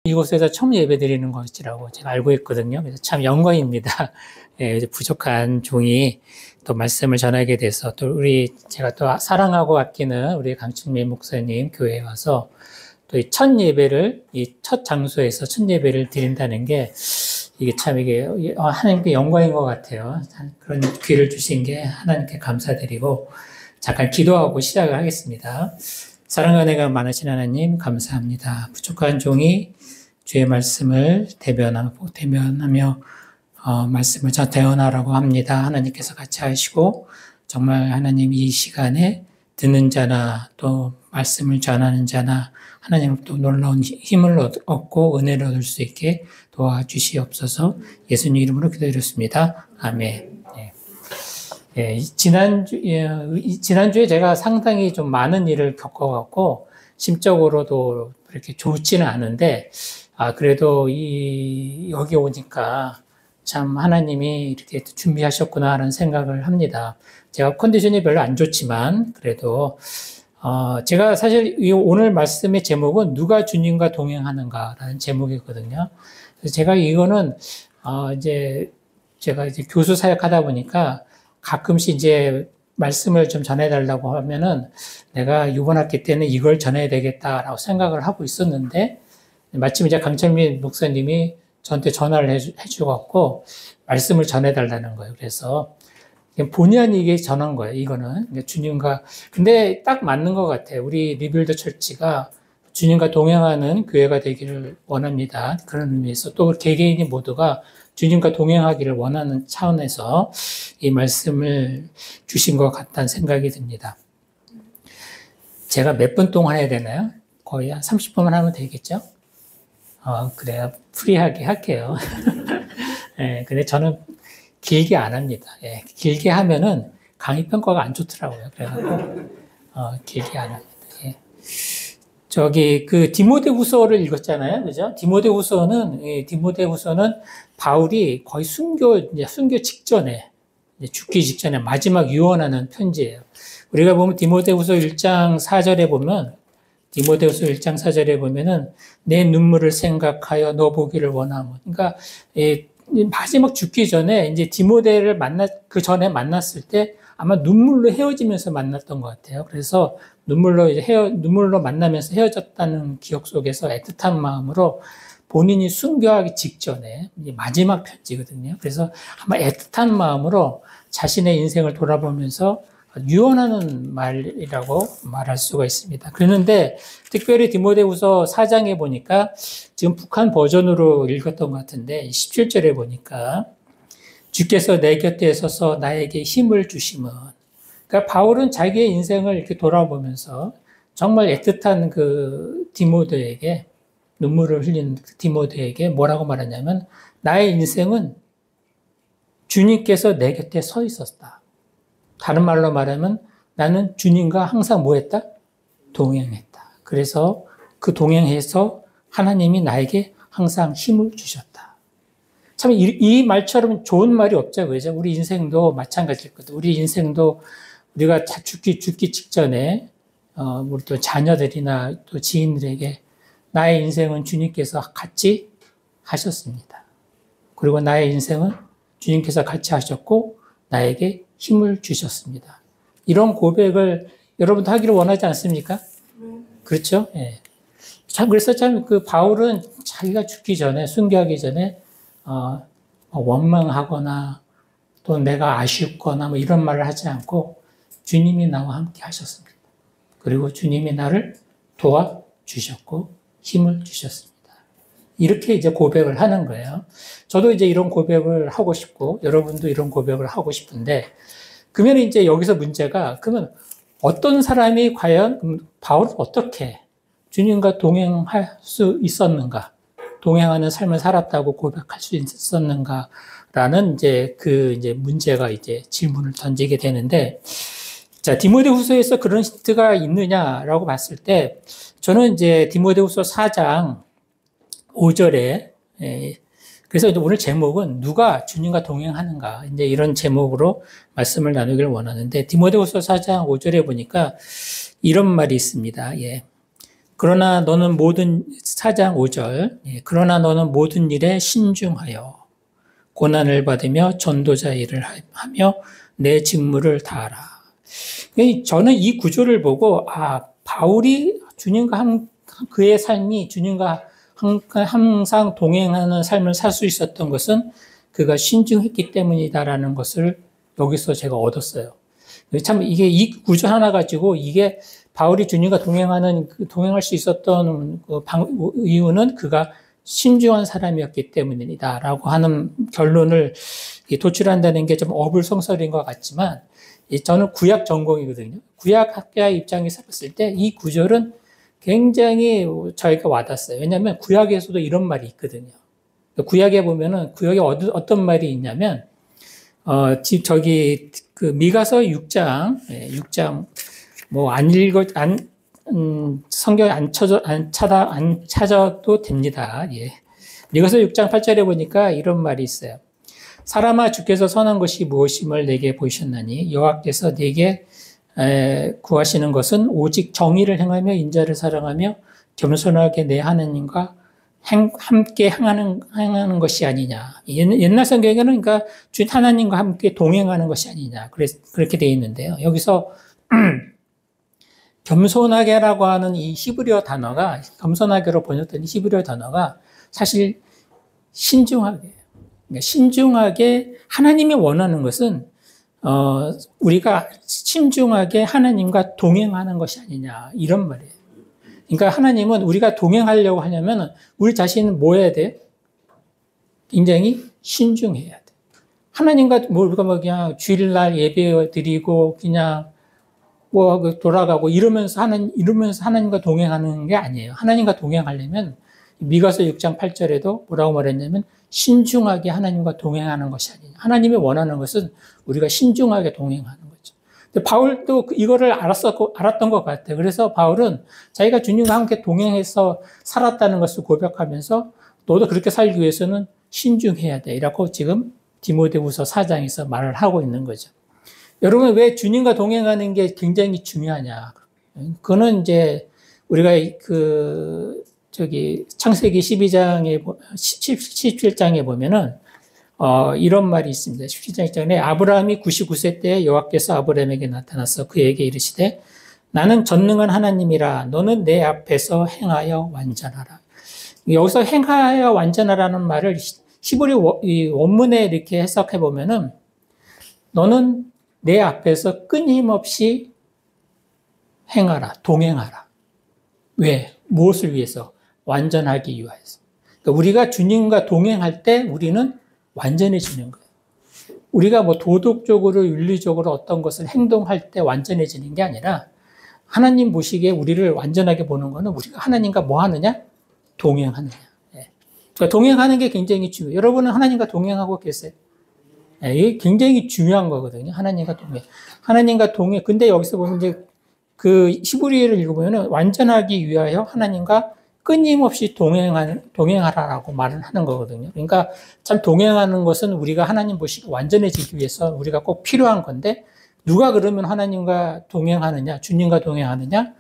이곳에서 처음 예배 드리는 것이라고 제가 알고 있거든요. 그래서 참 영광입니다. 예, 부족한 종이 또 말씀을 전하게 돼서 또 제가 또 사랑하고 아끼는 우리 강충민 목사님 교회에 와서 또 이 첫 예배를, 이 첫 장소에서 첫 예배를 드린다는 게 이게 참 이게 하나님께 영광인 것 같아요. 그런 기회를 주신 게 하나님께 감사드리고 잠깐 기도하고 시작을 하겠습니다. 사랑과 은혜가 많으신 하나님 감사합니다. 부족한 종이 주의 말씀을 대변하며 말씀을 대언하라고 합니다. 하나님께서 같이 하시고 정말 하나님 이 시간에 듣는 자나 또 말씀을 전하는 자나 하나님 또 놀라운 힘을 얻고 은혜를 얻을 수 있게 도와주시옵소서. 예수님 이름으로 기도드렸습니다. 아멘. 예, 지난주에 제가 상당히 좀 많은 일을 겪어갖고 심적으로도 그렇게 좋지는 않은데 그래도 여기 오니까 참 하나님이 이렇게 준비하셨구나 하는 생각을 합니다. 제가 컨디션이 별로 안 좋지만 그래도 제가 사실 오늘 말씀의 제목은 누가 주님과 동행하는가라는 제목이거든요. 그래서 제가 이거는 제가 교수 사역하다 보니까 가끔씩 이제 말씀을 좀 전해달라고 하면은 내가 이번 학기 때는 이걸 전해야 되겠다라고 생각을 하고 있었는데 마침 이제 강철민 목사님이 저한테 전화를 해주고 말씀을 전해달라는 거예요. 그래서 본의 아니게 전한 거예요. 이거는 주님과 근데 딱 맞는 것 같아요. 우리 리빌드 철치가 주님과 동행하는 교회가 되기를 원합니다. 그런 의미에서 또 개개인이 모두가 주님과 동행하기를 원하는 차원에서 이 말씀을 주신 것 같다는 생각이 듭니다. 제가 몇 분 동안 해야 되나요? 거의 한 30분만 하면 되겠죠? 그래야 프리하게 할게요. 예, 근데 저는 길게 안 합니다. 예, 길게 하면은 강의 평가가 안 좋더라고요. 그래갖고, 길게 안 합니다. 예. 디모데후서를 읽었잖아요. 그죠? 디모데후서는 바울이 거의 순교 직전에, 죽기 직전에 마지막 유언하는 편지예요. 우리가 보면 디모데후서 1장 4절에 보면은 내 눈물을 생각하여 너 보기를 원하면. 그러니까, 마지막 죽기 전에 이제 디모데를 그 전에 만났을 때 아마 눈물로 헤어지면서 만났던 것 같아요. 그래서 눈물로 만나면서 헤어졌다는 기억 속에서 애틋한 마음으로 본인이 순교하기 직전에 마지막 편지거든요. 그래서 아마 애틋한 마음으로 자신의 인생을 돌아보면서 유언하는 말이라고 말할 수가 있습니다. 그런데 특별히 디모데후서 4장에 보니까 지금 북한 버전으로 읽었던 것 같은데 17절에 보니까 주께서 내 곁에 서서 나에게 힘을 주심은, 그러니까 바울은 자기의 인생을 이렇게 돌아보면서 정말 애틋한 그 디모데에게, 눈물을 흘린 디모데에게 뭐라고 말하냐면 나의 인생은 주님께서 내 곁에 서 있었다. 다른 말로 말하면 나는 주님과 항상 뭐 했다? 동행했다. 그래서 그 동행해서 하나님이 나에게 항상 힘을 주셨다. 참 이 말처럼 좋은 말이 없죠. 그죠? 우리 인생도 마찬가지거든. 우리 인생도 우리가 죽기 직전에 우리 또 자녀들이나 또 지인들에게 나의 인생은 주님께서 같이 하셨습니다. 그리고 나의 인생은 주님께서 같이 하셨고 나에게 힘을 주셨습니다. 이런 고백을 여러분도 하기를 원하지 않습니까? 그렇죠? 예. 그래서 그 바울은 자기가 죽기 전에, 순교하기 전에, 원망하거나 또 내가 아쉽거나 뭐 이런 말을 하지 않고 주님이 나와 함께 하셨습니다. 그리고 주님이 나를 도와주셨고 힘을 주셨습니다. 이렇게 이제 고백을 하는 거예요. 저도 이제 이런 고백을 하고 싶고, 여러분도 이런 고백을 하고 싶은데, 그러면 이제 여기서 문제가, 그러면 어떤 사람이 과연, 바울은 어떻게 주님과 동행할 수 있었는가? 동행하는 삶을 살았다고 고백할 수 있었는가라는 이제 문제가 이제 질문을 던지게 되는데, 자, 디모데후서에서 그런 힌트가 있느냐라고 봤을 때, 저는 이제 디모데후서 4장 5절에, 그래서 오늘 제목은 누가 주님과 동행하는가, 이제 이런 제목으로 말씀을 나누기를 원하는데, 디모데후서 4장 5절에 보니까 이런 말이 있습니다. 예. 그러나 너는 모든 4장 5절 그러나 너는 모든 일에 신중하여 고난을 받으며 전도자 일을 하며 내 직무를 다하라. 저는 이 구조를 보고 바울이 주님과 그의 삶이 주님과 항상 동행하는 삶을 살 수 있었던 것은 그가 신중했기 때문이다라는 것을 여기서 제가 얻었어요. 참 이게 이 구조 하나 가지고 이게 바울이 주님과 동행할 수 있었던 이유는 그가 신중한 사람이었기 때문이다라고 하는 결론을 도출한다는 게 좀 어불성설인 것 같지만 저는 구약 전공이거든요. 구약 학자 입장에서 봤을 때 이 구절은 굉장히 저희가 와닿았어요. 왜냐하면 구약에서도 이런 말이 있거든요. 구약에 보면은 구약에 어떤 말이 있냐면 미가서 6장 뭐 성경에 안 찾아도 됩니다. 예. 미가서 6장 8절에 보니까 이런 말이 있어요. 사람아 주께서 선한 것이 무엇임을 내게 보이셨나니 여호와께서 내게 구하시는 것은 오직 정의를 행하며 인자를 사랑하며 겸손하게 내 하나님과 함께 행하는 것이 아니냐. 옛날 성경에는 그러니까 주인 하나님과 함께 동행하는 것이 아니냐. 그렇게 되어 있는데요. 여기서 겸손하게라고 하는 이 히브리어 단어가 겸손하게로 번역된 히브리어 단어가 사실 신중하게. 그러니까 신중하게 하나님이 원하는 것은 우리가 신중하게 하나님과 동행하는 것이 아니냐 이런 말이에요. 그러니까 하나님은 우리가 동행하려고 하려면 우리 자신은 뭐 해야 돼? 굉장히 신중해야 돼. 하나님과 우리가 그냥 주일날 예배 드리고 그냥 돌아가고 이러면서 하나님과 동행하는 게 아니에요. 하나님과 동행하려면 미가서 6장 8절에도 뭐라고 말했냐면 신중하게 하나님과 동행하는 것이 아니냐. 하나님이 원하는 것은 우리가 신중하게 동행하는 거죠. 근데 바울도 이거를 알았던 것 같아요. 그래서 바울은 자기가 주님과 함께 동행해서 살았다는 것을 고백하면서 너도 그렇게 살기 위해서는 신중해야 돼. 이라고 지금 디모데후서 4장에서 말을 하고 있는 거죠. 여러분 왜 주님과 동행하는 게 굉장히 중요하냐. 그거는 이제 우리가 창세기 17장에 보면은, 이런 말이 있습니다. 17장에 아브라함이 99세 때 여호와께서 아브라함에게 나타나서 그에게 이르시되 나는 전능한 하나님이라 너는 내 앞에서 행하여 완전하라. 여기서 행하여 완전하라는 말을 히브리 원문에 이렇게 해석해 보면은 너는 내 앞에서 끊임없이 행하라, 동행하라. 왜? 무엇을 위해서? 완전하기 위하여서. 그러니까 우리가 주님과 동행할 때 우리는 완전해지는 거예요. 우리가 뭐 도덕적으로, 윤리적으로 어떤 것을 행동할 때 완전해지는 게 아니라 하나님 보시기에 우리를 완전하게 보는 거는 우리가 하나님과 뭐 하느냐? 동행하느냐. 그러니까 동행하는 게 굉장히 중요해요. 여러분은 하나님과 동행하고 계세요? 이게 굉장히 중요한 거거든요. 하나님과 동행. 근데 여기서 보면 이제 그 히브리어를 읽어보면 완전하기 위하여 하나님과 끊임없이 동행하라라고 말을 하는 거거든요. 그러니까 참 동행하는 것은 우리가 하나님 보시고 완전해지기 위해서 우리가 꼭 필요한 건데 누가 그러면 하나님과 동행하느냐, 주님과 동행하느냐?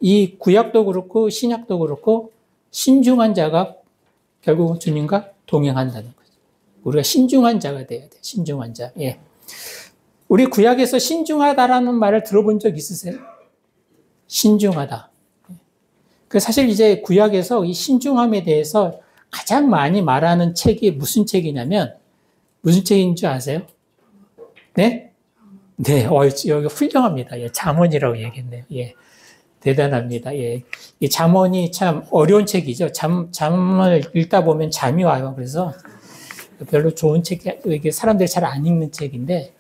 이 구약도 그렇고 신약도 그렇고 신중한 자가 결국은 주님과 동행한다는 거죠. 우리가 신중한 자가 돼야 돼. 신중한 자. 예. 우리 구약에서 신중하다라는 말을 들어본 적 있으세요? 신중하다. 그 사실 이제 구약에서 이 신중함에 대해서 가장 많이 말하는 책이 무슨 책이냐면 무슨 책인 줄 아세요? 네? 네, 여기 훌륭합니다. 예, 잠언이라고 얘기했네요. 예, 대단합니다. 예, 이 잠언이 참 어려운 책이죠. 잠을 읽다 보면 잠이 와요. 그래서 별로 좋은 책이 이게 사람들이 잘 안 읽는 책인데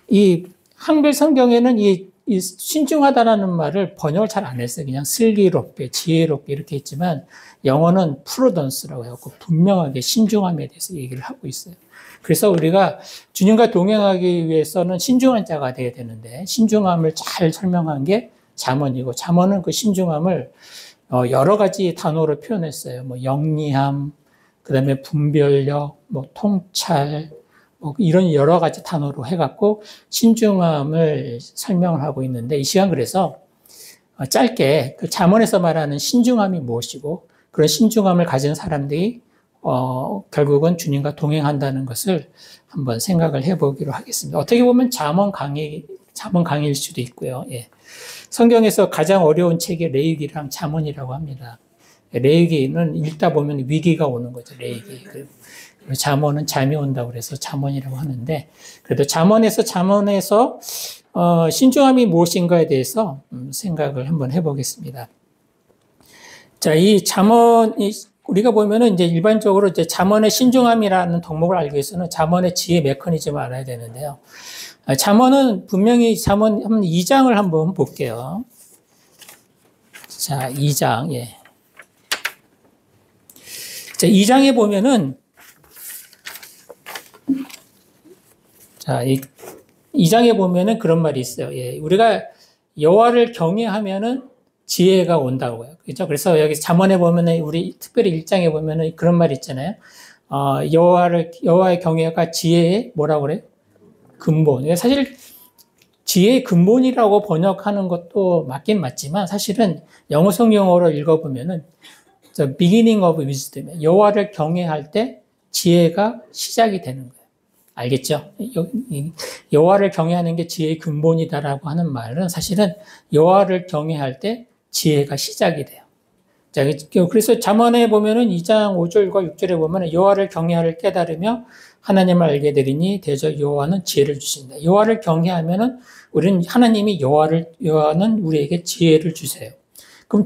이 한글 성경에는 이 신중하다라는 말을 번역을 잘 안 했어요. 그냥 슬기롭게, 지혜롭게 이렇게 했지만 영어는 프루던스라고 해갖고 분명하게 신중함에 대해서 얘기를 하고 있어요. 그래서 우리가 주님과 동행하기 위해서는 신중한 자가 되어야 되는데 신중함을 잘 설명한 게 잠언이고 잠언은 그 신중함을 여러 가지 단어로 표현했어요. 뭐 영리함, 그다음에 분별력, 뭐 통찰, 뭐 이런 여러 가지 단어로 해갖고 신중함을 설명을 하고 있는데 이 시간 그래서 짧게 그 잠언에서 말하는 신중함이 무엇이고 그런 신중함을 가진 사람들이 결국은 주님과 동행한다는 것을 한번 생각을 해보기로 하겠습니다. 어떻게 보면 잠언 강의일 수도 있고요. 예. 성경에서 가장 어려운 책이 레위기랑 잠언이라고 합니다. 레위기는 읽다 보면 위기가 오는 거죠. 레위기. 그리고 잠언은 잠이 온다고 그래서 잠언이라고 하는데 그래도 잠언에서 신중함이 무엇인가에 대해서 생각을 한번 해보겠습니다. 자, 이 잠언이 우리가 보면은 이제 일반적으로 이제 잠언의 신중함이라는 덕목을 알기 위해서는 잠언의 지혜 메커니즘을 알아야 되는데요. 잠언은 분명히 잠언 2장을 한번 볼게요. 자, 2장, 예. 자, 2장에 보면은, 자, 2장에 보면은 그런 말이 있어요. 예. 우리가 여호와를 경외하면은 지혜가 온다고요. 그죠? 그래서 여기 잠언에 보면은 우리 특별히 1장에 보면은 그런 말이 있잖아요. 여호와의 경외가 지혜의 뭐라고 그래요? 근본. 사실 지혜의 근본이라고 번역하는 것도 맞긴 맞지만 사실은 영어 성경어로 읽어보면은 the beginning of wisdom. 여호와를 경외할 때 지혜가 시작이 되는 거예요. 알겠죠? 여호와를 경외하는 게 지혜의 근본이다라고 하는 말은 사실은 여호와를 경외할 때 지혜가 시작이 돼요. 자, 그래서 잠언에 보면은 2장 5절과 6절에 보면은 여호와를 경외하를 깨달으며 하나님을 알게 되리니 대저 여호와는 지혜를 주신다. 여호와를 경외하면은 우리는 하나님이 여호와는 우리에게 지혜를 주세요. 그럼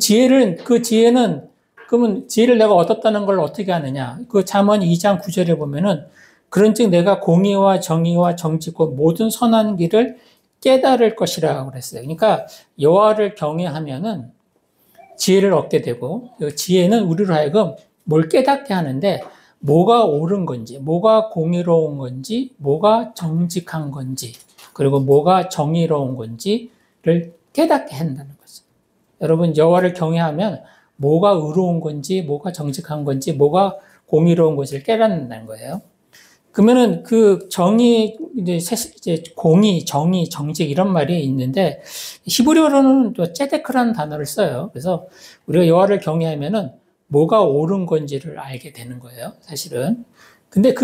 그러면 지혜를 내가 얻었다는 걸 어떻게 하느냐? 그 잠언 2장 9절에 보면은 그런즉 내가 공의와 정의와 정직과 모든 선한 길을 깨달을 것이라고 그랬어요. 그러니까 여호와를 경외하면은 지혜를 얻게 되고 지혜는 우리로 하여금 뭘 깨닫게 하는데 뭐가 옳은 건지, 뭐가 공의로운 건지, 뭐가 정직한 건지, 그리고 뭐가 정의로운 건지를 깨닫게 한다는 거죠. 여러분 여호와를 경외하면 뭐가 의로운 건지, 뭐가 정직한 건지, 뭐가 공의로운 것을 깨닫는다는 거예요. 그러면은 그 정의, 이제 공의, 정의, 정직 이런 말이 있는데 히브리어로는 또 째데크라는 단어를 써요. 그래서 우리가 여호와를 경외하면은 뭐가 옳은 건지를 알게 되는 거예요, 사실은. 근데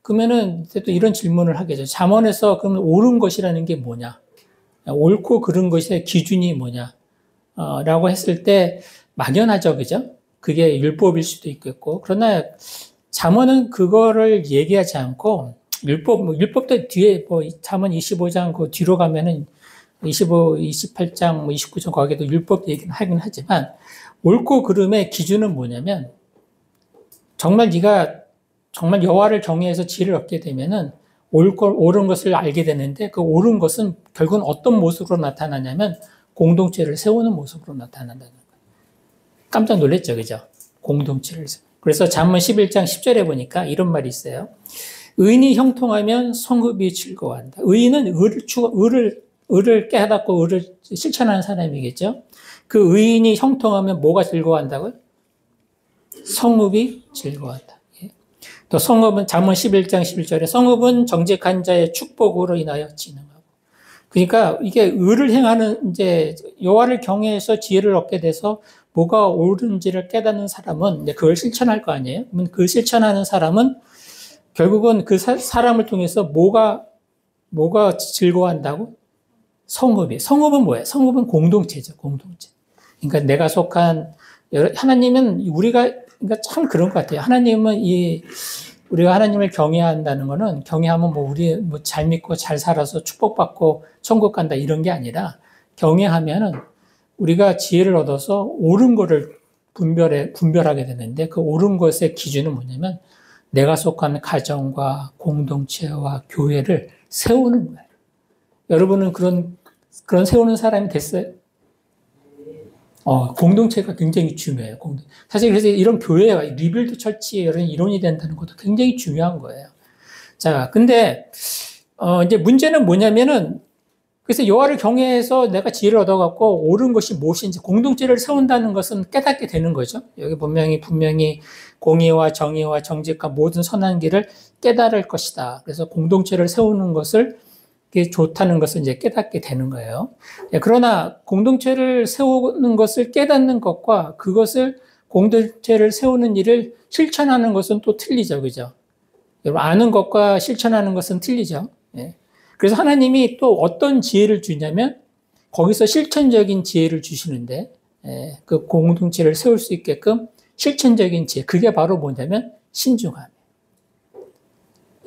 그러면은 또 이런 질문을 하게 되죠. 잠언에서 그러면 옳은 것이라는 게 뭐냐? 옳고 그른 것의 기준이 뭐냐? 라고 했을 때 막연하죠, 그죠? 그게 율법일 수도 있겠고. 그러나 잠언은 그거를 얘기하지 않고 율법도 뒤에 잠언 25장 그 뒤로 가면은 28장 29장 거기에도 율법 얘기는 하긴 하지만 옳고 그름의 기준은 뭐냐면 정말 네가 정말 여호와를 경외해서 지혜를 얻게 되면은 옳은 것을 알게 되는데 그 옳은 것은 결국은 어떤 모습으로 나타나냐면 공동체를 세우는 모습으로 나타난다는 거예요. 깜짝 놀랐죠, 그죠? 공동체를 세우는. 그래서 잠언 11장 10절에 보니까 이런 말이 있어요. 의인이 형통하면 성읍이 즐거워한다. 의인은 의를 깨닫고 의를 실천하는 사람이겠죠. 그 의인이 형통하면 뭐가 즐거워한다고요? 성읍이 즐거워한다. 예. 또 성읍은 잠언 11장 11절에 성읍은 정직한 자의 축복으로 인하여 진흥하고. 그러니까 이게 의를 행하는 이제 여호와를 경외해서 지혜를 얻게 돼서 뭐가 옳은지를 깨닫는 사람은 이제 그걸 실천할 거 아니에요? 그러면 그 실천하는 사람은 결국은 그 사람을 통해서 뭐가 즐거워한다고? 성읍은 뭐예요? 성읍은 공동체죠, 공동체. 그러니까 내가 속한 하나님은 그러니까 참 그런 것 같아요. 하나님은 우리가 하나님을 경외한다는 거는 경외하면 우리 잘 믿고 잘 살아서 축복받고 천국 간다 이런 게 아니라 경외하면은 우리가 지혜를 얻어서 옳은 거를 분별하게 되는데 그 옳은 것의 기준은 뭐냐면 내가 속한 가정과 공동체와 교회를 세우는 거예요. 여러분은 그런 세우는 사람이 됐어요? 공동체가 굉장히 중요해요. 사실 그래서 이런 교회가 리빌드 처치의 이런 이론이 된다는 것도 굉장히 중요한 거예요. 자, 근데 이제 문제는 뭐냐면은 그래서 여호와를 경외해서 내가 지혜를 얻어갖고 옳은 것이 무엇인지 공동체를 세운다는 것은 깨닫게 되는 거죠. 여기 분명히 공의와 정의와 정직과 모든 선한 길을 깨달을 것이다. 그래서 공동체를 세우는 것을 게 좋다는 것을 이제 깨닫게 되는 거예요. 그러나 공동체를 세우는 것을 깨닫는 것과 그것을 공동체를 세우는 일을 실천하는 것은 또 틀리죠. 그죠? 여러분, 아는 것과 실천하는 것은 틀리죠. 그래서 하나님이 또 어떤 지혜를 주냐면 거기서 실천적인 지혜를 주시는데 그 공동체를 세울 수 있게끔 실천적인 지혜, 그게 바로 뭐냐면 신중함.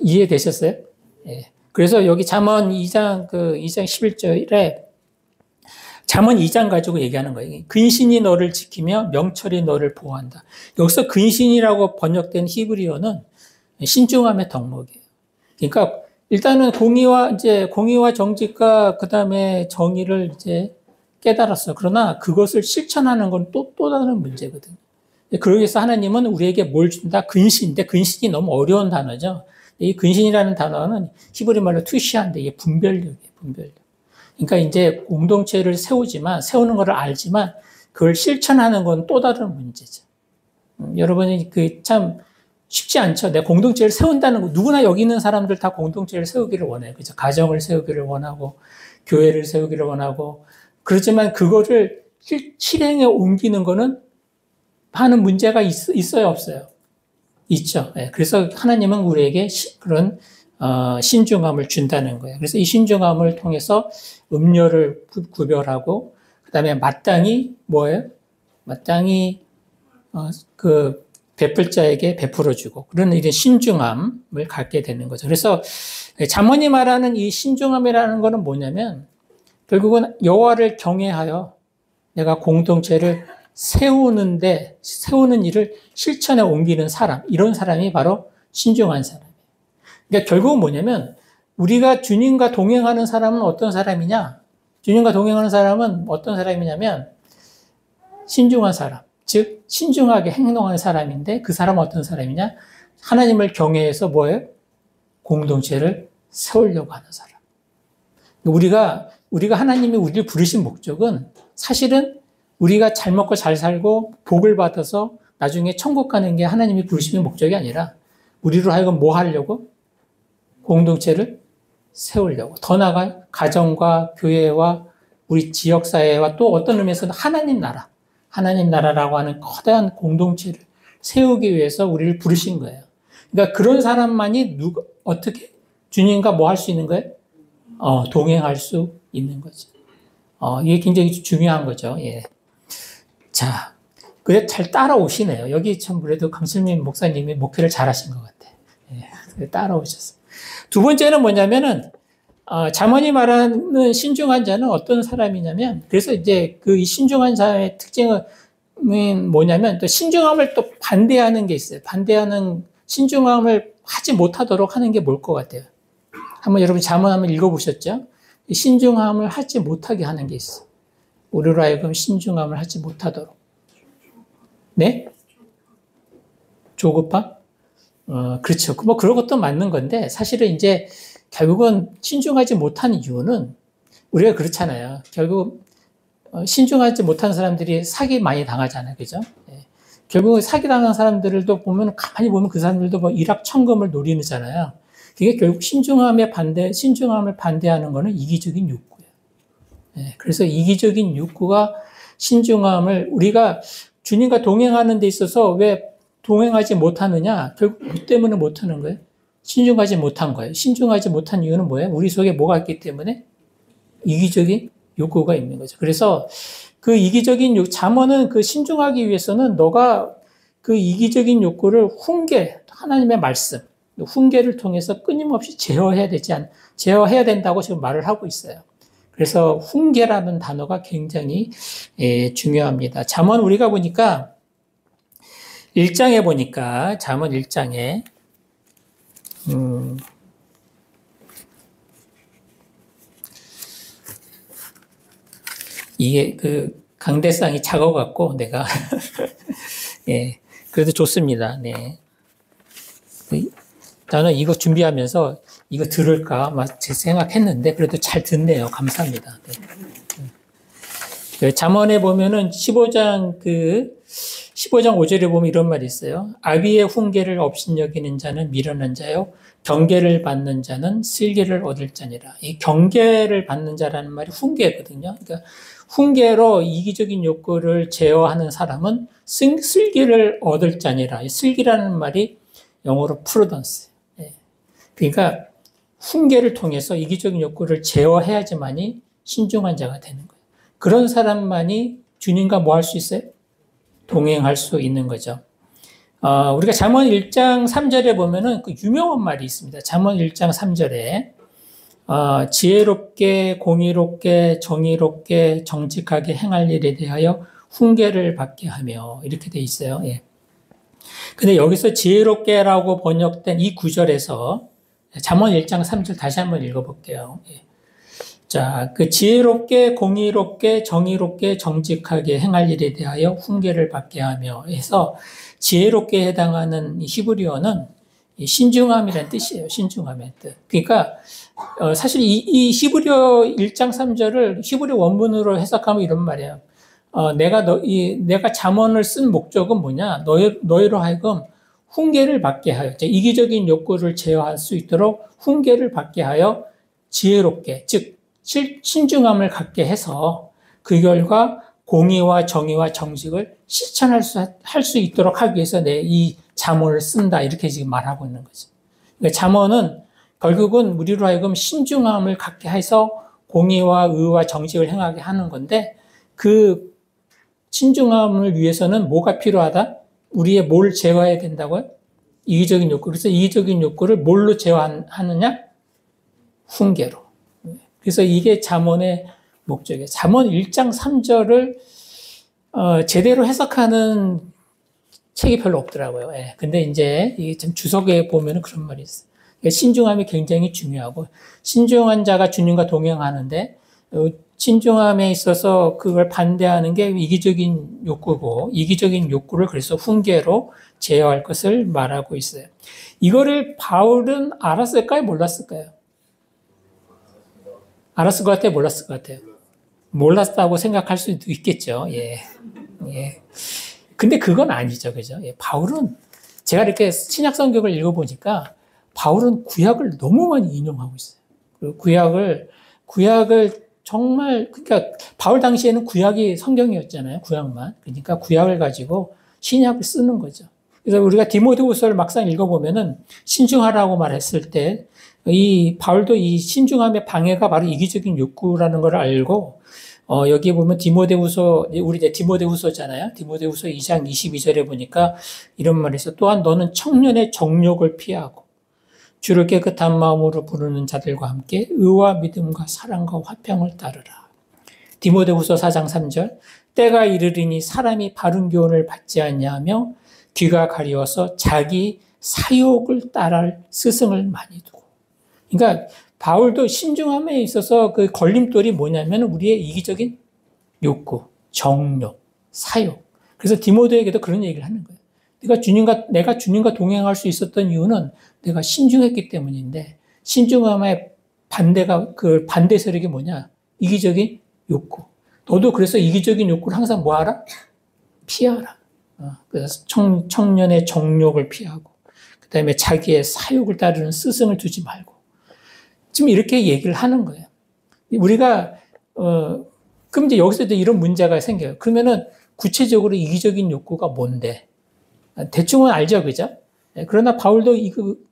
이해되셨어요? 그래서 여기 잠언 2장 11절에 잠언 2장 가지고 얘기하는 거예요. 근신이 너를 지키며 명철이 너를 보호한다. 여기서 근신이라고 번역된 히브리어는 신중함의 덕목이에요. 그러니까 일단은 공의와 정직과 그다음에 정의를 이제 깨달았어. 그러나 그것을 실천하는 건 또 다른 문제거든요. 그러기 위해서 하나님은 우리에게 뭘 준다? 근신인데 근신이 너무 어려운 단어죠. 이 근신이라는 단어는 히브리 말로 투시한데 이게 분별력이에요. 분별력. 그러니까 이제 공동체를 세우는 것을 알지만 그걸 실천하는 건 또 다른 문제죠. 여러분이 참 쉽지 않죠. 내 공동체를 세운다는 거, 누구나 여기 있는 사람들 다 공동체를 세우기를 원해요. 그죠? 가정을 세우기를 원하고, 교회를 세우기를 원하고, 그렇지만 그거를 실행에 옮기는 거는 하는 문제가 있어요, 없어요? 있죠. 그래서 하나님은 우리에게 그런 신중함을 준다는 거예요. 그래서 이 신중함을 통해서 음료를 구별하고, 그 다음에 마땅히 뭐예요? 마땅히 베풀 자에게 베풀어주고 그런 이런 신중함을 갖게 되는 거죠. 그래서 잠언이 말하는 이 신중함이라는 것은 뭐냐면 결국은 여호와를 경외하여 내가 공동체를 세우는 일을 실천에 옮기는 사람, 이런 사람이 바로 신중한 사람이에요. 그러니까 결국은 뭐냐면 우리가 주님과 동행하는 사람은 어떤 사람이냐? 주님과 동행하는 사람은 어떤 사람이냐면 신중한 사람. 즉 신중하게 행동하는 사람인데 그 사람은 어떤 사람이냐? 하나님을 경외해서 뭐예요? 공동체를 세우려고 하는 사람. 우리가 하나님이 우리를 부르신 목적은 사실은 우리가 잘 먹고 잘 살고 복을 받아서 나중에 천국 가는 게 하나님이 부르시는 목적이 아니라 우리로 하여금 뭐 하려고? 공동체를 세우려고. 더 나아가 가정과 교회와 우리 지역사회와 또 어떤 의미에서는 하나님 나라라고 하는 커다란 공동체를 세우기 위해서 우리를 부르신 거예요. 그러니까 그런 사람만이 어떻게 주님과 뭐 할 수 있는 거예요? 동행할 수 있는 거죠. 이게 굉장히 중요한 거죠. 예. 자, 그래 잘 따라오시네요. 여기 참 그래도 강슬민 목사님이 목회를 잘하신 것 같아요. 예, 따라오셨어요. 두 번째는 뭐냐면은 잠언이 말하는 신중한 자는 어떤 사람이냐면, 그래서 이제 그 신중한 자의 특징은 뭐냐면, 또 신중함을 또 반대하는 게 있어요. 반대하는 신중함을 하지 못하도록 하는 게 뭘 것 같아요? 한번 여러분 잠언 한번 읽어보셨죠? 신중함을 하지 못하게 하는 게 있어요. 우리로 하여금 신중함을 하지 못하도록. 네? 조급함? 그렇죠. 뭐 그런 것도 맞는 건데, 사실은 이제 결국은 신중하지 못한 이유는 우리가 그렇잖아요. 결국 신중하지 못한 사람들이 사기 많이 당하잖아요. 그죠? 결국 사기 당한 사람들도 보면 가만히 보면 그 사람들도 뭐 일확천금을 노리잖아요. 그게 결국 신중함을 반대하는 거는 이기적인 욕구예요. 그래서 이기적인 욕구가 신중함을 우리가 주님과 동행하는 데 있어서 왜 동행하지 못하느냐? 결국 그 때문에 못하는 거예요. 신중하지 못한 거예요. 신중하지 못한 이유는 뭐예요? 우리 속에 뭐가 있기 때문에? 이기적인 욕구가 있는 거죠. 그래서 그 이기적인 잠언은 그 신중하기 위해서는 너가 그 이기적인 욕구를 하나님의 말씀, 훈계를 통해서 끊임없이 제어해야 된다고 지금 말을 하고 있어요. 그래서 훈계라는 단어가 굉장히 중요합니다. 잠언 우리가 보니까 1장에 보니까 잠언 1장에 이게 그 강대상이 작아갖고 내가 예 그래도 좋습니다. 네. 나는 이거 준비하면서 이거 들을까 막 생각했는데 그래도 잘 듣네요. 감사합니다. 네. 잠언에 보면은 15장 5절에 보면 이런 말이 있어요. 아비의 훈계를 업신여기는 자는 미련한 자요, 경계를 받는 자는 슬기를 얻을 자니라. 이 경계를 받는 자라는 말이 훈계거든요. 그러니까 훈계로 이기적인 욕구를 제어하는 사람은 슬기를 얻을 자니라. 이 슬기라는 말이 영어로 프루던스. 그러니까 훈계를 통해서 이기적인 욕구를 제어해야지만이 신중한 자가 되는 거예요. 그런 사람만이 주님과 뭐 할 수 있어요? 동행할 수 있는 거죠. 우리가 잠언 1장 3절에 보면은 그 유명한 말이 있습니다. 잠언 1장 3절에 지혜롭게, 공의롭게, 정의롭게, 정직하게 행할 일에 대하여 훈계를 받게 하며 이렇게 돼 있어요. 예. 근데 여기서 지혜롭게라고 번역된 이 구절에서 잠언 1장 3절 다시 한번 읽어볼게요. 예. 자, 그 지혜롭게, 공의롭게, 정의롭게, 정직하게 행할 일에 대하여 훈계를 받게 하며 해서 지혜롭게 해당하는 히브리어는 신중함이라는 뜻이에요. 신중함의 뜻. 그러니까 사실 이 히브리어 1장 3절을 히브리어 원문으로 해석하면 이런 말이에요. 내가 잠언을 쓴 목적은 뭐냐? 너희로 하여금 훈계를 받게 하여, 이기적인 욕구를 제어할 수 있도록 훈계를 받게 하여 지혜롭게, 즉 신중함을 갖게 해서 그 결과 공의와 정의와 정직을 실천할 수 있도록 하기 위해서 내 이 잠언을 쓴다, 이렇게 지금 말하고 있는 거죠. 그러니까 잠언은 결국은 우리로 하여금 신중함을 갖게 해서 공의와 의와 정직을 행하게 하는 건데, 그 신중함을 위해서는 뭐가 필요하다? 우리의 뭘 제어해야 된다고요? 이기적인 욕구. 그래서 이기적인 욕구를 뭘로 제어하느냐? 훈계로. 그래서 이게 잠언의 목적이에요. 잠언 1장 3절을 제대로 해석하는 책이 별로 없더라고요. 예. 근데 이제 이게 좀 주석에 보면은 그런 말이 있어요. 신중함이 굉장히 중요하고, 신중한 자가 주님과 동행하는데 신중함에 있어서 그걸 반대하는 게 이기적인 욕구고, 이기적인 욕구를 그래서 훈계로 제어할 것을 말하고 있어요. 이거를 바울은 알았을까요? 몰랐을까요? 알았을 것 같아요? 몰랐을 것 같아요? 몰랐다고 생각할 수도 있겠죠. 예. 예. 근데 그건 아니죠. 그죠? 예. 바울은 제가 이렇게 신약 성경을 읽어보니까 바울은 구약을 너무 많이 인용하고 있어요. 그리고 구약을 정말, 그러니까 바울 당시에는 구약이 성경이었잖아요. 구약만. 그러니까 구약을 가지고 신약을 쓰는 거죠. 그래서 우리가 디모데후서를 막상 읽어보면은 신중하라고 말했을 때 이 바울도 이 신중함의 방해가 바로 이기적인 욕구라는 걸 알고, 여기 보면 디모데후서, 우리 이제 디모데후서잖아요. 디모데후서 2장 22절에 보니까 이런 말이 있어요. 또한 너는 청년의 정욕을 피하고 주를 깨끗한 마음으로 부르는 자들과 함께 의와 믿음과 사랑과 화평을 따르라. 디모데후서 4장 3절. 때가 이르리니 사람이 바른 교훈을 받지 않냐하며 귀가 가리워서 자기 사욕을 따를 스승을 많이 두고. 그러니까 바울도 신중함에 있어서 그 걸림돌이 뭐냐면 우리의 이기적인 욕구, 정욕, 사욕. 그래서 디모데에게도 그런 얘기를 하는 거예요. 내가 주님과 동행할 수 있었던 이유는 내가 신중했기 때문인데, 신중함의 반대가, 그 반대 세력이 뭐냐? 이기적인 욕구. 너도 그래서 이기적인 욕구를 항상 뭐 하라? 피하라. 그래서 청년의 정욕을 피하고, 그 다음에 자기의 사욕을 따르는 스승을 두지 말고. 지금 이렇게 얘기를 하는 거예요. 우리가, 그럼 이제 여기서도 이런 문제가 생겨요. 그러면은 구체적으로 이기적인 욕구가 뭔데? 대충은 알죠, 그죠? 그러나 바울도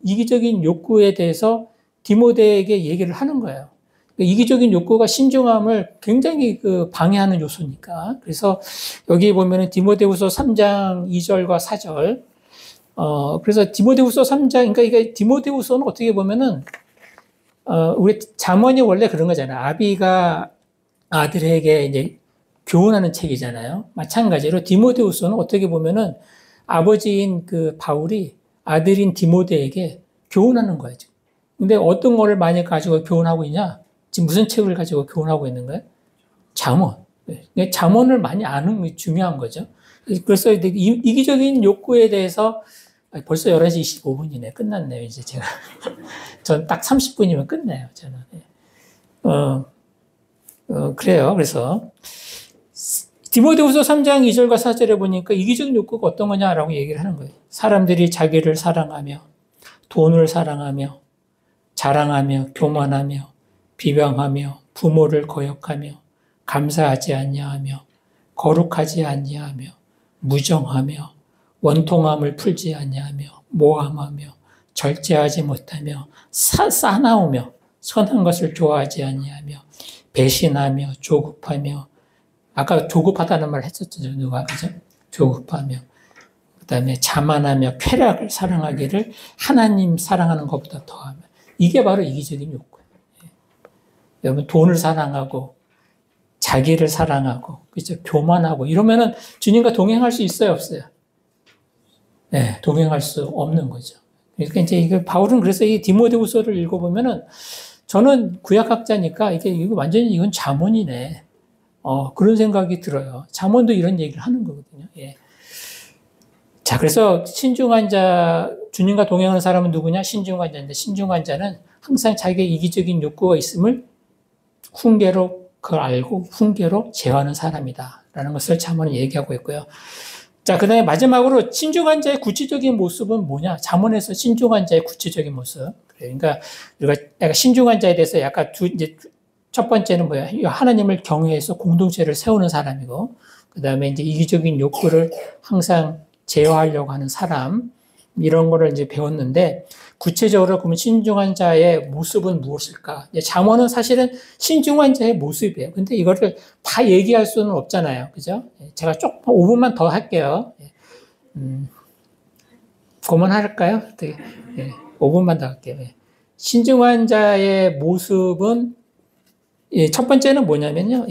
이기적인 욕구에 대해서 디모데에게 얘기를 하는 거예요. 이기적인 욕구가 신중함을 굉장히 방해하는 요소니까. 그래서 여기 보면은 디모데후서 3장 2절과 4절. 그래서 디모데후서 3장, 그러니까 이게 디모데후서는 어떻게 보면은 우리 잠언이 원래 그런 거잖아요. 아비가 아들에게 이제 교훈하는 책이잖아요. 마찬가지로 디모데후서는 어떻게 보면은 아버지인 그 바울이 아들인 디모데에게 교훈하는 거예요. 근데 어떤 거를 많이 가지고 교훈하고 있냐? 지금 무슨 책을 가지고 교훈하고 있는 거예요? 잠언. 잠언을 많이 아는 게 중요한 거죠. 그래서 이기적인 욕구에 대해서 벌써 11시 25분이네. 끝났네요, 이제 제가. 전 딱 30분이면 끝나요, 저는. 그래요. 그래서 디모데후서 3장 2절과 4절에 보니까 이기적 욕구가 어떤 거냐라고 얘기를 하는 거예요. 사람들이 자기를 사랑하며 돈을 사랑하며 자랑하며 교만하며 비방하며 부모를 거역하며 감사하지 아니하며 거룩하지 아니하며 무정하며 원통함을 풀지 아니하며 모함하며 절제하지 못하며 싸나우며 선한 것을 좋아하지 아니하며 배신하며 조급하며 아까 조급하다는 말 했었죠. 누가 그죠? 조급하며 그다음에 자만하며 쾌락을 사랑하기를 하나님 사랑하는 것보다 더하며 이게 바로 이기적인 욕구예요. 여러분 돈을 사랑하고 자기를 사랑하고 그죠? 교만하고 이러면은 주님과 동행할 수 있어요, 없어요? 네, 동행할 수 없는 거죠. 그러니까 이제 이거 바울은 그래서 이 디모데후서를 읽어보면은 저는 구약학자니까 이거 완전히 이건 잠언이네. 그런 생각이 들어요. 잠언도 이런 얘기를 하는 거거든요. 예. 자, 그래서 신중한 자, 주님과 동행하는 사람은 누구냐? 신중한 자인데, 신중한 자는 항상 자기의 이기적인 욕구가 있음을 훈계로 그걸 알고 훈계로 제어하는 사람이다. 라는 것을 잠언은 얘기하고 있고요. 자, 그 다음에 마지막으로 신중한 자의 구체적인 모습은 뭐냐? 잠언에서 신중한 자의 구체적인 모습. 그러니까 우리가 약간 신중한 자에 대해서 약간 이제 첫 번째는 뭐야? 하나님을 경외해서 공동체를 세우는 사람이고, 그 다음에 이제 이기적인 욕구를 항상 제어하려고 하는 사람, 이런 거를 이제 배웠는데, 구체적으로 그러면 신중한 자의 모습은 무엇일까? 잠언은 사실은 신중한 자의 모습이에요. 근데 이거를 다 얘기할 수는 없잖아요. 그죠? 제가 조금 5분만 더 할게요. 그만할까요? 5분만 더 할게요. 신중한 자의 모습은 첫 번째는 뭐냐면요.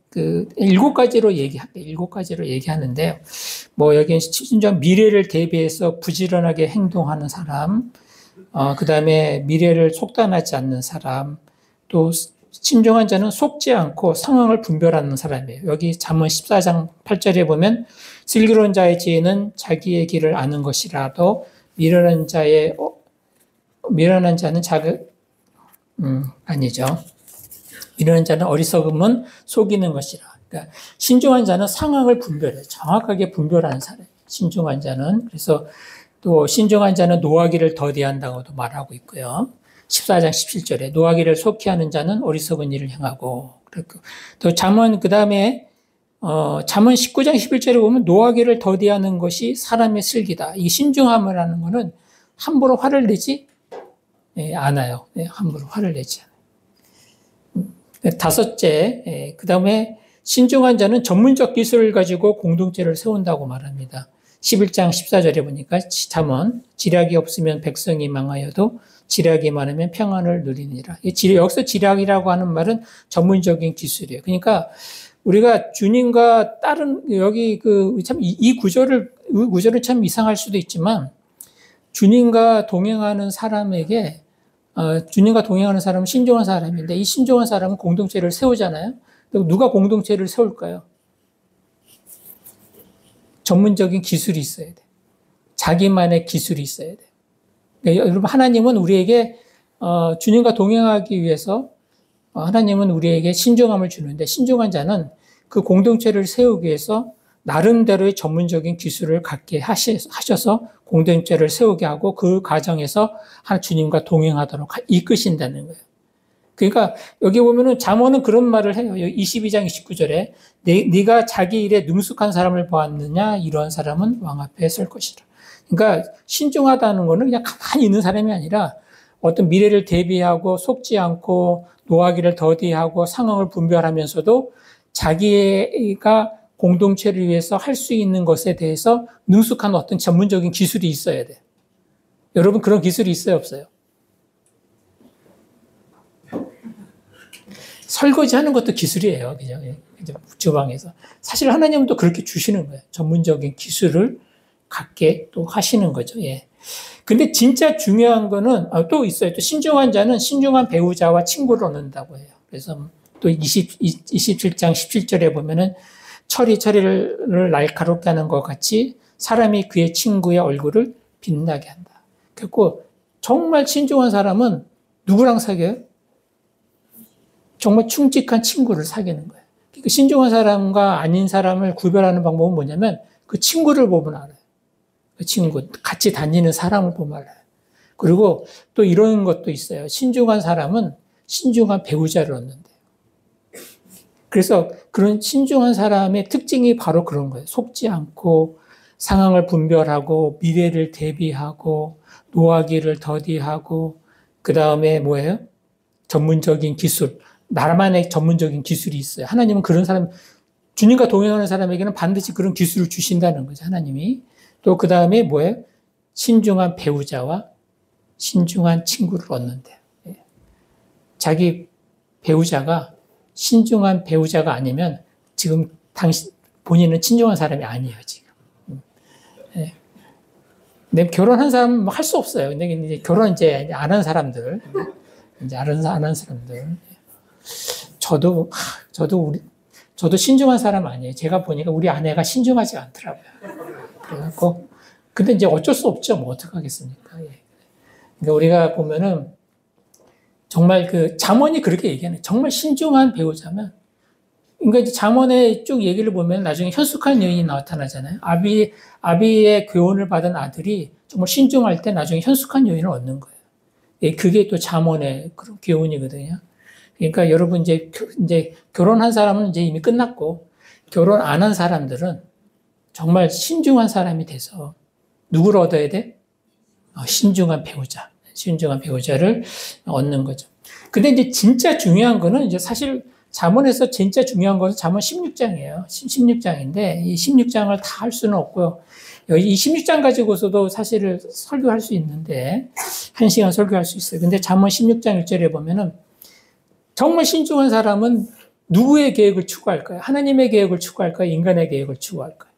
그 7가지로 얘기할게요. 7가지로 얘기하는데요. 뭐 여기는 신중한 미래를 대비해서 부지런하게 행동하는 사람, 그 다음에 미래를 속단하지 않는 사람, 또 신중한 자는 속지 않고 상황을 분별하는 사람이에요. 여기 잠언 14장 8절에 보면 슬기로운 자의 지혜는 자기의 길을 아는 것이라도 미련한 자는 아니죠. 미련한 자는 어리석음은 속이는 것이라. 그러니까 신중한 자는 상황을 분별해요. 정확하게 분별하는 사람. 신중한 자는. 그래서 또 신중한 자는 노하기를 더디한다고도 말하고 있고요. 14장 17절에 노하기를 속히 하는 자는 어리석은 일을 행하고. 또 잠언 그다음에 잠언 19장 11절에 보면 노하기를 더디하는 것이 사람의 슬기다. 이 신중함을 하는 것은 함부로 화를 내지 않아요. 함부로 화를 내지 않아요. 다섯째, 그 다음에 신중한 자는 전문적 기술을 가지고 공동체를 세운다고 말합니다. 11장 14절에 보니까 잠언 지략이 없으면 백성이 망하여도 지략이 많으면 평안을 누리니라. 여기서 지략이라고 하는 말은 전문적인 기술이에요. 그러니까 우리가 주님과 다른 여기 이 구절은 참 이상할 수도 있지만 주님과 동행하는 사람에게 주님과 동행하는 사람은 신중한 사람인데 이 신중한 사람은 공동체를 세우잖아요. 누가 공동체를 세울까요? 전문적인 기술이 있어야 돼. 자기만의 기술이 있어야 돼. 그러니까 여러분 하나님은 우리에게 주님과 동행하기 위해서 하나님은 우리에게 신중함을 주는데 신중한 자는 그 공동체를 세우기 위해서 나름대로의 전문적인 기술을 갖게 하셔서 공동체를 세우게 하고 그 과정에서 주님과 동행하도록 이끄신다는 거예요. 그러니까 여기 보면은 잠언은 그런 말을 해요. 22장 29절에 네가 자기 일에 능숙한 사람을 보았느냐 이런 사람은 왕 앞에 설 것이라. 그러니까 신중하다는 거는 그냥 가만히 있는 사람이 아니라 어떤 미래를 대비하고 속지 않고 노하기를 더디하고 상황을 분별하면서도 자기가 공동체를 위해서 할 수 있는 것에 대해서 능숙한 어떤 전문적인 기술이 있어야 돼요. 여러분 그런 기술이 있어요, 없어요? 설거지하는 것도 기술이에요. 그냥 주방에서. 사실 하나님은 또 그렇게 주시는 거예요. 전문적인 기술을 갖게 또 하시는 거죠. 예. 근데 진짜 중요한 거는 또 있어요. 또 신중한 자는 신중한 배우자와 친구를 얻는다고 해요. 그래서 또 27장 17절에 보면은 철이를 날카롭게 하는 것 같이 사람이 그의 친구의 얼굴을 빛나게 한다. 그리고 정말 신중한 사람은 누구랑 사귀어요? 정말 충직한 친구를 사귀는 거예요. 그 신중한 사람과 아닌 사람을 구별하는 방법은 뭐냐면 그 친구를 보면 알아요. 그 친구, 같이 다니는 사람을 보면 알아요. 그리고 또 이런 것도 있어요. 신중한 사람은 신중한 배우자를 얻는데요. 그래서 그런 신중한 사람의 특징이 바로 그런 거예요. 속지 않고 상황을 분별하고 미래를 대비하고 노하기를 더디하고 그 다음에 뭐예요? 전문적인 기술, 나만의 전문적인 기술이 있어요. 하나님은 그런 사람, 주님과 동행하는 사람에게는 반드시 그런 기술을 주신다는 거죠. 하나님이. 또 그 다음에 뭐예요? 신중한 배우자와 신중한 친구를 얻는데요. 자기 배우자가 신중한 배우자가 아니면 지금 본인은 친중한 사람이 아니에요, 지금. 근데 결혼한 사람은 할 수 없어요. 근데 이제 결혼 이제 안 한 사람들, 이제 안 한 사람들. 저도 신중한 사람 아니에요. 제가 보니까 우리 아내가 신중하지 않더라고요. 그래갖고, 근데 이제 어쩔 수 없죠. 뭐 어떡하겠습니까. 그러니까 우리가 보면은 정말 그 잠언이 그렇게 얘기하는 정말 신중한 배우자면 그러니까 이제 잠언의 쭉 얘기를 보면 나중에 현숙한 여인이 나타나잖아요. 아비의 교훈을 받은 아들이 정말 신중할 때 나중에 현숙한 여인을 얻는 거예요. 그게 또 잠언의 그런 교훈이거든요. 그러니까 여러분 이제 결혼한 사람은 이제 이미 끝났고 결혼 안 한 사람들은 정말 신중한 사람이 돼서 누구를 얻어야 돼? 신중한 배우자. 신중한 배우자를 얻는 거죠. 근데 이제 진짜 중요한 거는 이제 사실 잠언에서 진짜 중요한 것은 잠언 16장이에요. 16장인데 이 16장을 다 할 수는 없고요. 이 16장 가지고서도 사실을 설교할 수 있는데 1시간 설교할 수 있어요. 근데 잠언 16장 1절에 보면은 정말 신중한 사람은 누구의 계획을 추구할까요? 하나님의 계획을 추구할까요? 인간의 계획을 추구할까요?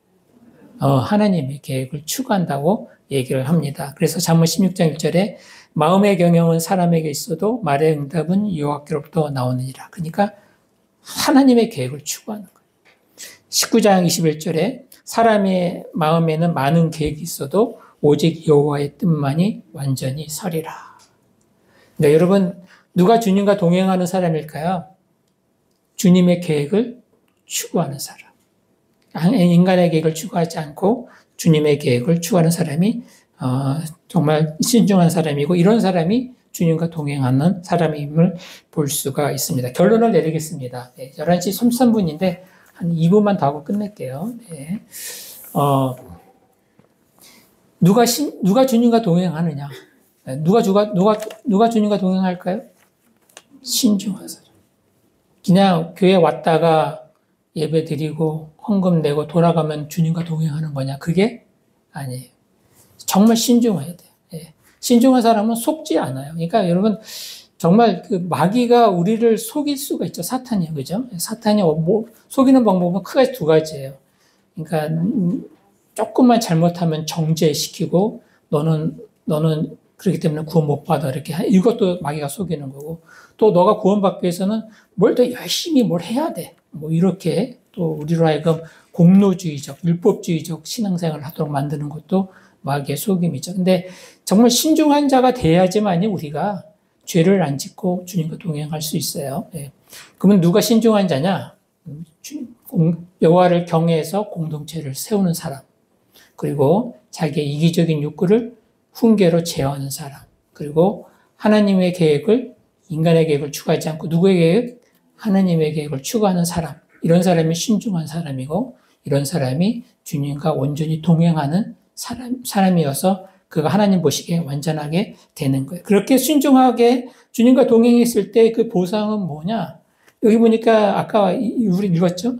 하나님의 계획을 추구한다고 얘기를 합니다. 그래서 잠언 16장 1절에 마음의 경영은 사람에게 있어도 말의 응답은 여호와께로부터 나오느니라. 그러니까 하나님의 계획을 추구하는 거예요. 19장 21절에 사람의 마음에는 많은 계획이 있어도 오직 여호와의 뜻만이 완전히 서리라. 네, 여러분 누가 주님과 동행하는 사람일까요? 주님의 계획을 추구하는 사람. 인간의 계획을 추구하지 않고 주님의 계획을 추구하는 사람이 정말 신중한 사람이고 이런 사람이 주님과 동행하는 사람임을 볼 수가 있습니다. 결론을 내리겠습니다. 네, 11시 33분인데 한 2분만 더 하고 끝낼게요. 네. 누가 주님과 동행하느냐? 누가 주님과 동행할까요? 신중한 사람. 그냥 교회 왔다가 예배 드리고 헌금 내고 돌아가면 주님과 동행하는 거냐? 그게 아니에요. 정말 신중해야 돼요. 예. 신중한 사람은 속지 않아요. 그러니까 여러분 정말 그 마귀가 우리를 속일 수가 있죠. 사탄이요. 그죠? 사탄이 속이는 방법은 크게 두 가지예요. 그러니까 조금만 잘못하면 정죄시키고 너는 그렇기 때문에 구원 못 받아 이렇게 이것도 마귀가 속이는 거고 또 너가 구원받기 위해서는 뭘 더 열심히 뭘 해야 돼. 뭐 이렇게 또 우리로 하여금 공로주의적, 율법주의적 신앙생활을 하도록 만드는 것도 마귀의 속임이죠. 근데 정말 신중한 자가 돼야지만이 우리가 죄를 안 짓고 주님과 동행할 수 있어요. 예. 그러면 누가 신중한 자냐? 여호와를 경외해서 공동체를 세우는 사람. 그리고 자기의 이기적인 욕구를 훈계로 제어하는 사람. 그리고 하나님의 계획을 인간의 계획을 추구하지 않고 누구의 계획? 하나님의 계획을 추구하는 사람. 이런 사람이 신중한 사람이고 이런 사람이 주님과 온전히 동행하는 사람이어서 그가 하나님 보시기에 완전하게 되는 거예요. 그렇게 신중하게 주님과 동행했을 때 그 보상은 뭐냐? 여기 보니까 아까 우리 읽었죠?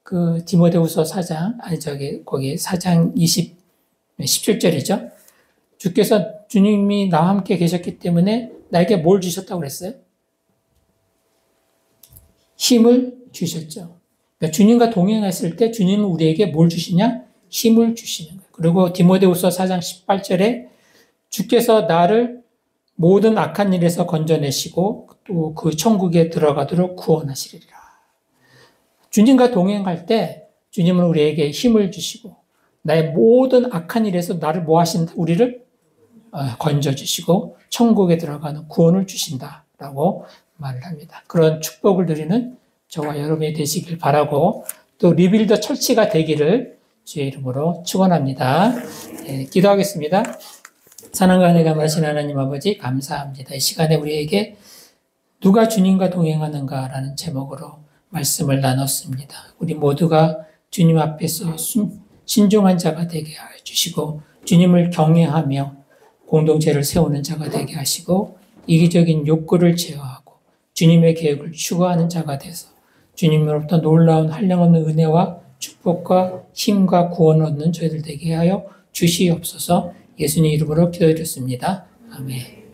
그 디모데후서 4장, 거기 4장 17절이죠? 주께서 주님이 나와 함께 계셨기 때문에 나에게 뭘 주셨다고 그랬어요? 힘을 주셨죠. 그러니까 주님과 동행했을 때 주님은 우리에게 뭘 주시냐? 힘을 주시는 거예요. 그리고 디모데후서 4장 18절에 주께서 나를 모든 악한 일에서 건져내시고 또 그 천국에 들어가도록 구원하시리라. 주님과 동행할 때 주님은 우리에게 힘을 주시고 나의 모든 악한 일에서 나를 뭐 하신다? 우리를 건져주시고 천국에 들어가는 구원을 주신다라고 말을 합니다. 그런 축복을 드리는 저와 여러분이 되시길 바라고 또 리빌더 철치가 되기를 주의 이름으로 축원합니다. 기도하겠습니다. 사랑과 은혜가 많으신 하나님 아버지 감사합니다. 이 시간에 우리에게 누가 주님과 동행하는가라는 제목으로 말씀을 나눴습니다. 우리 모두가 주님 앞에서 신중한 자가 되게 해주시고 주님을 경외하며 공동체를 세우는 자가 되게 하시고 이기적인 욕구를 제어하고 주님의 계획을 추구하는 자가 돼서 주님으로부터 놀라운 한량없는 은혜와 축복과 힘과 구원을 얻는 저희들 되게 하여 주시옵소서. 예수님 이름으로 기도드렸습니다. 아멘.